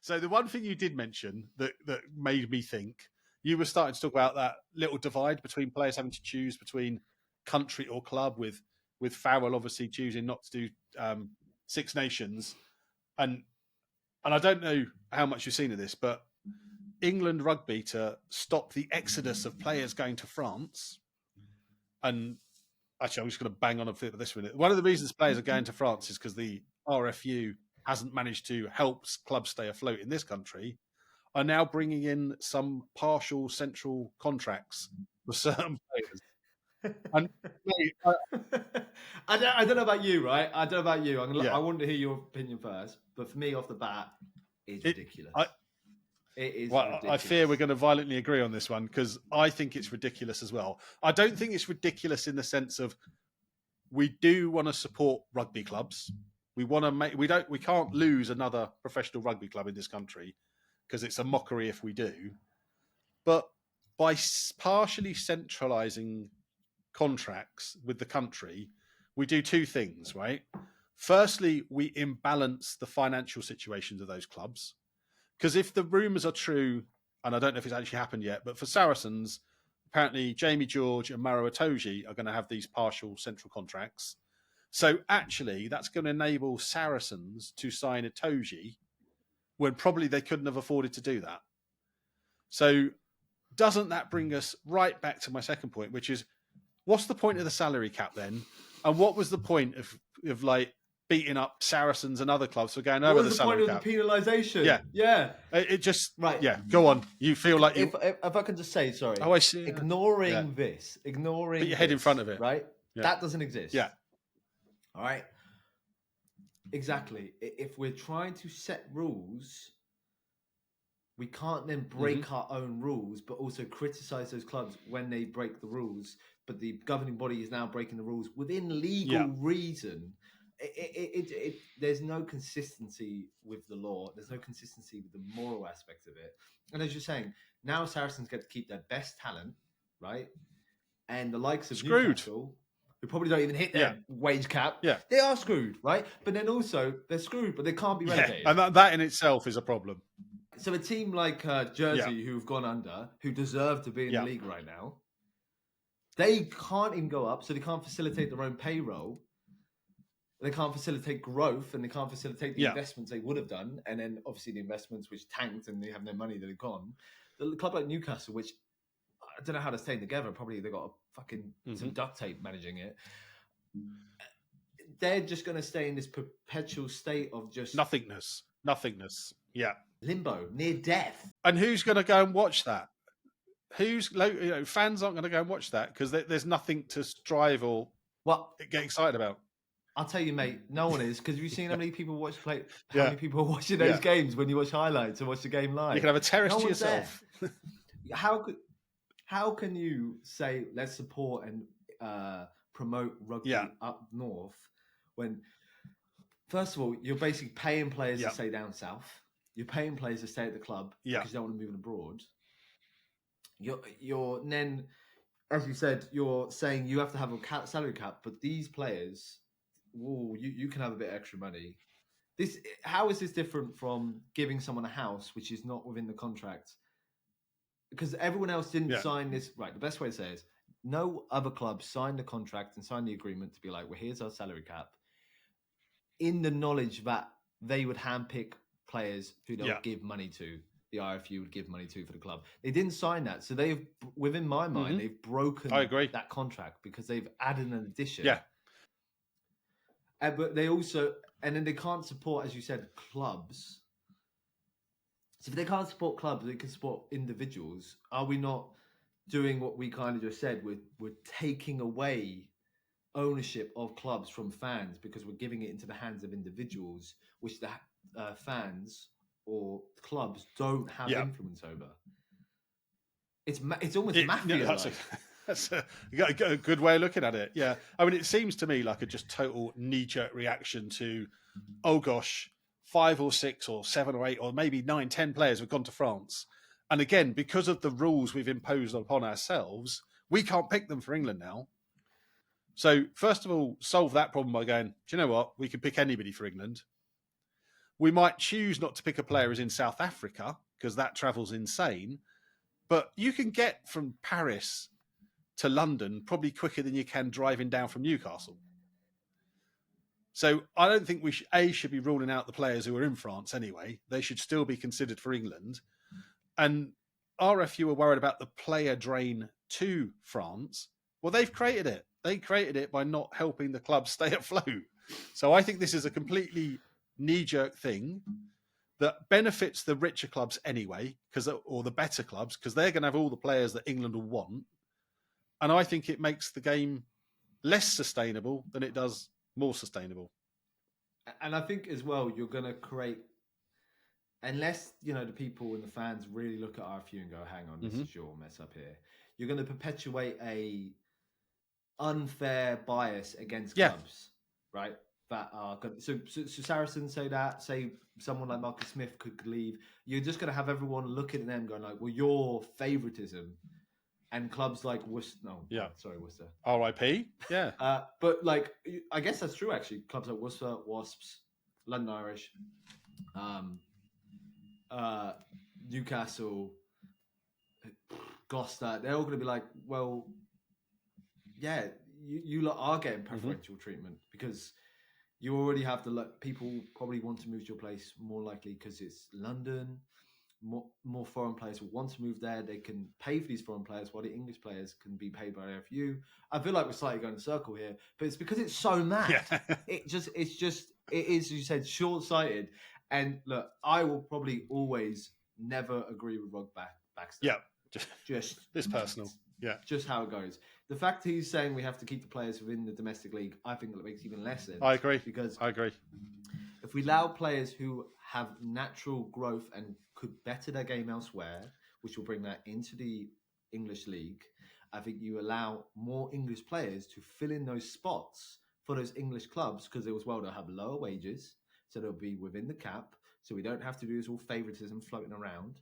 So the one thing you did mention that made me think, you were starting to talk about that little divide between players having to choose between country or club, with Farrell obviously choosing not to do Six Nations, and I don't know how much you've seen of this, but England Rugby, to stop the exodus of players going to France, and actually I'm just going to bang on a bit of this minute. One of the reasons players are going to France is because the RFU hasn't managed to help clubs stay afloat in this country, are now bringing in some partial central contracts for certain players. And I don't know about you, right? I don't know about you. I want to hear your opinion first, but for me, off the bat, it's ridiculous. It is ridiculous. I fear we're going to violently agree on this one, because I think it's ridiculous as well. I don't think it's ridiculous in the sense of, we do want to support rugby clubs. We want to we can't lose another professional rugby club in this country, because it's a mockery if we do. But by partially centralising contracts with the country, we do two things, right? Firstly, we imbalance the financial situations of those clubs. Because if the rumours are true, and I don't know if it's actually happened yet, but for Saracens, apparently Jamie George and Maro Itoje are going to have these partial central contracts. So actually, that's going to enable Saracens to sign Itoje when probably they couldn't have afforded to do that. So doesn't that bring us right back to my second point, which is, what's the point of the salary cap then? And what was the point of like beating up Saracens and other clubs for going over the salary cap? What was the point of the penalisation? Yeah. Yeah. It just, right. Yeah, go on. You feel like you... If I can just say, sorry. Oh, I see. Ignoring Put your head in front of it. Right? Yeah. That doesn't exist. Yeah. All right? Exactly. If we're trying to set rules, we can't then break our own rules, but also criticise those clubs when they break the rules. But the governing body is now breaking the rules within legal reason. There's no consistency with the law. There's no consistency with the moral aspect of it. And as you're saying, now Saracens get to keep their best talent, right? And the likes of Newcastle, who probably don't even hit their wage cap, they are screwed, right? But then also, they're screwed, but they can't be relegated. Yeah. And that in itself is a problem. So a team like Jersey, who've gone under, who deserve to be in the league right now, they can't even go up, so they can't facilitate their own payroll. They can't facilitate growth, and they can't facilitate the investments they would have done. And then obviously the investments which tanked and they have no money that have gone. The club like Newcastle, which I don't know how they're staying together. Probably they got some duct tape managing it. They're just going to stay in this perpetual state of just nothingness. Yeah. Limbo, near death. And who's going to go and watch that? Fans aren't going to go and watch that because there's nothing to strive or get excited about. I'll tell you, mate, no one is, because you've seen how many people many people are watching those games when you watch highlights and watch the game live. You can have a terrace to yourself. How can you say let's support and promote rugby up north when, first of all, you're basically paying players to stay down south. You're paying players to stay at the club because you don't want to move abroad. You're then, as you said, you're saying you have to have a salary cap, but these players, you can have a bit of extra money. How is this different from giving someone a house which is not within the contract? Because everyone else didn't sign this. Right, the best way to say it is no other club signed the contract and signed the agreement to be like, well, here's our salary cap, in the knowledge that they would handpick players who they'll give money to. The RFU would give money to for the club. They didn't sign that. So they've, within my mind, they've broken that contract because they've added an addition. Yeah. But they also, and then they can't support, as you said, clubs. So if they can't support clubs, they can support individuals. Are we not doing what we kind of just said? We're taking away ownership of clubs from fans because we're giving it into the hands of individuals, which the fans or clubs don't have influence over. It's almost mafia. That's a good way of looking at it. Yeah. I mean, it seems to me like a just total knee-jerk reaction to, oh gosh, 5 or 6 or 7 or 8 or maybe 9, 10 players have gone to France. And again, because of the rules we've imposed upon ourselves, we can't pick them for England now. So first of all, solve that problem by going, do you know what? We can pick anybody for England. We might choose not to pick a player who's in South Africa because that travel's insane. But you can get from Paris to London probably quicker than you can driving down from Newcastle. So I don't think we should be ruling out the players who are in France anyway. They should still be considered for England. And RFU are worried about the player drain to France. Well, they've created it. They created it by not helping the club stay afloat. So I think this is a completely knee-jerk thing that benefits the richer clubs anyway, or the better clubs, because they're going to have all the players that England will want. And I think it makes the game less sustainable than it does more sustainable. And I think as well, you're going to create, unless, the people and the fans really look at RFU and go, hang on, this is your mess up here. You're going to perpetuate a unfair bias against clubs, right? That are good. So Saracens say someone like Marcus Smith could leave. You're just going to have everyone looking at them going like, well, your favoritism. And clubs like Worcester, Worcester. RIP, yeah. But I guess that's true actually. Clubs like Worcester, Wasps, London Irish, Newcastle, Gloucester, they're all going to be like, well, yeah, you lot are getting preferential treatment because you already have people probably want to move to your place more likely because it's London. More foreign players will want to move there. They can pay for these foreign players while the English players can be paid by RFU. I feel like we're slightly going in a circle here, but it's because it's so mad. Yeah. It is, as you said, short-sighted. And look, I will probably always never agree with Rog Baxter. Yeah, just it's personal. Yeah, just how it goes. The fact he's saying we have to keep the players within the domestic league, I think that makes even less sense. I agree. Because I agree. If we allow players who have natural growth and could better their game elsewhere, which will bring that into the English league, I think you allow more English players to fill in those spots for those English clubs because they'll have lower wages, so they'll be within the cap, so we don't have to do this all favoritism floating around.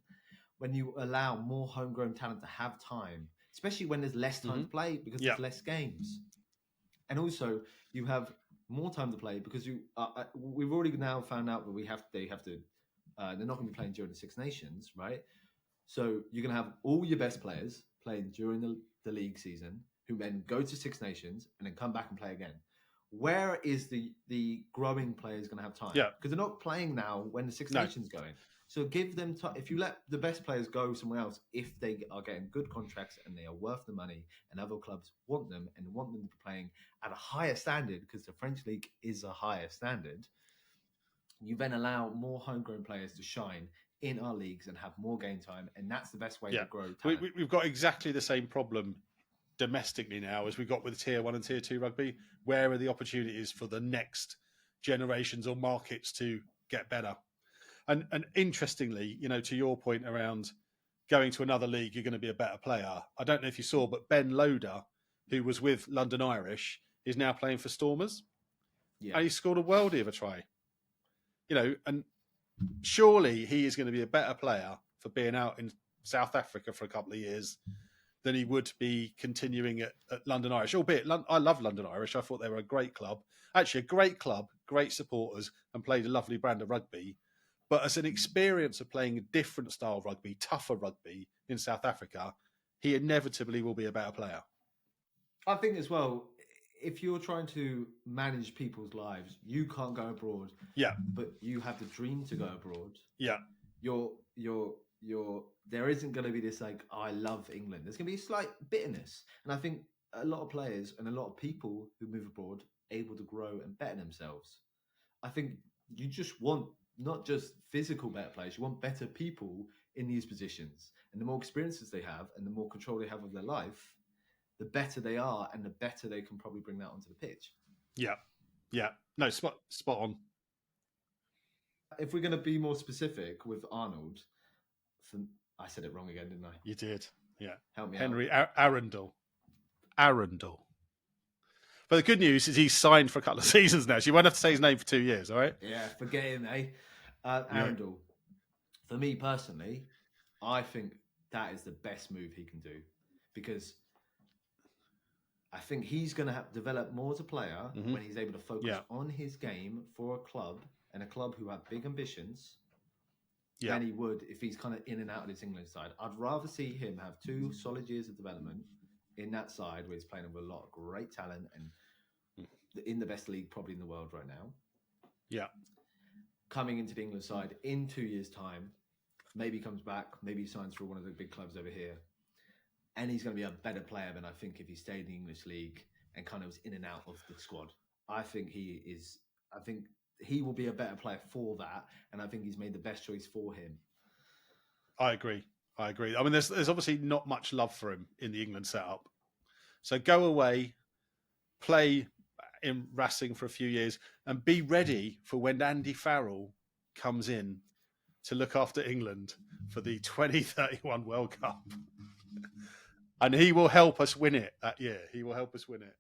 When you allow more homegrown talent to have time, especially when there's less time to play because there's less games. And also, you have more time to play because we've already now found out that they're not going to be playing during the Six Nations, right? So you're going to have all your best players playing during the league season who then go to Six Nations and then come back and play again. Where is the growing players going to have time? Yeah. Because they're not playing now when the Six Nations going. So give them time. If you let the best players go somewhere else, if they are getting good contracts and they are worth the money and other clubs want them and want them to be playing at a higher standard because the French league is a higher standard, you then allow more homegrown players to shine in our leagues and have more game time. And that's the best way to grow talent. We've got exactly the same problem domestically now as we got with Tier 1 and Tier 2 rugby. Where are the opportunities for the next generations or markets to get better? And interestingly, to your point around going to another league, you're going to be a better player. I don't know if you saw, but Ben Loader, who was with London Irish, is now playing for Stormers. Yeah. And he scored a worldie of a try. And surely he is going to be a better player for being out in South Africa for a couple of years than he would be continuing at London Irish. Albeit, I love London Irish. I thought they were a great club. Actually, a great club, great supporters, and played a lovely brand of rugby. But as an experience of playing a different style of rugby, tougher rugby in South Africa, he inevitably will be a better player. I think as well, if you're trying to manage people's lives, you can't go abroad. Yeah. But you have the dream to go abroad. Yeah. There isn't going to be this I love England. There's going to be a slight bitterness. And I think a lot of players and a lot of people who move abroad are able to grow and better themselves. I think you just want not just physical better players, you want better people in these positions. And the more experiences they have and the more control they have of their life, the better they are and the better they can probably bring that onto the pitch. Yeah. Yeah. No, spot on. If we're going to be more specific with Arnold, I said it wrong again, didn't I? You did. Yeah. Help me Henry out. Arundel. But the good news is he's signed for a couple of seasons now. So you won't have to say his name for 2 years, all right? Yeah, forget him, eh? Arundel. For me personally, I think that is the best move he can do because I think he's going to develop more as a player when he's able to focus on his game for a club and a club who have big ambitions Yeah. than he would if he's kind of in and out of his England side. I'd rather see him have 2 solid years of development in that side where he's playing with a lot of great talent and in the best league probably in the world right now. Yeah. Coming into the England side in 2 years' time, maybe he comes back, maybe he signs for one of the big clubs over here. And he's going to be a better player than I think if he stayed in the English league and kind of was in and out of the squad. I think he will be a better player for that. And I think he's made the best choice for him. I agree. I mean, there's obviously not much love for him in the England setup. So go away, play in Racing for a few years, and be ready for when Andy Farrell comes in to look after England for the 2031 World Cup. And he will help us win it that year. He will help us win it.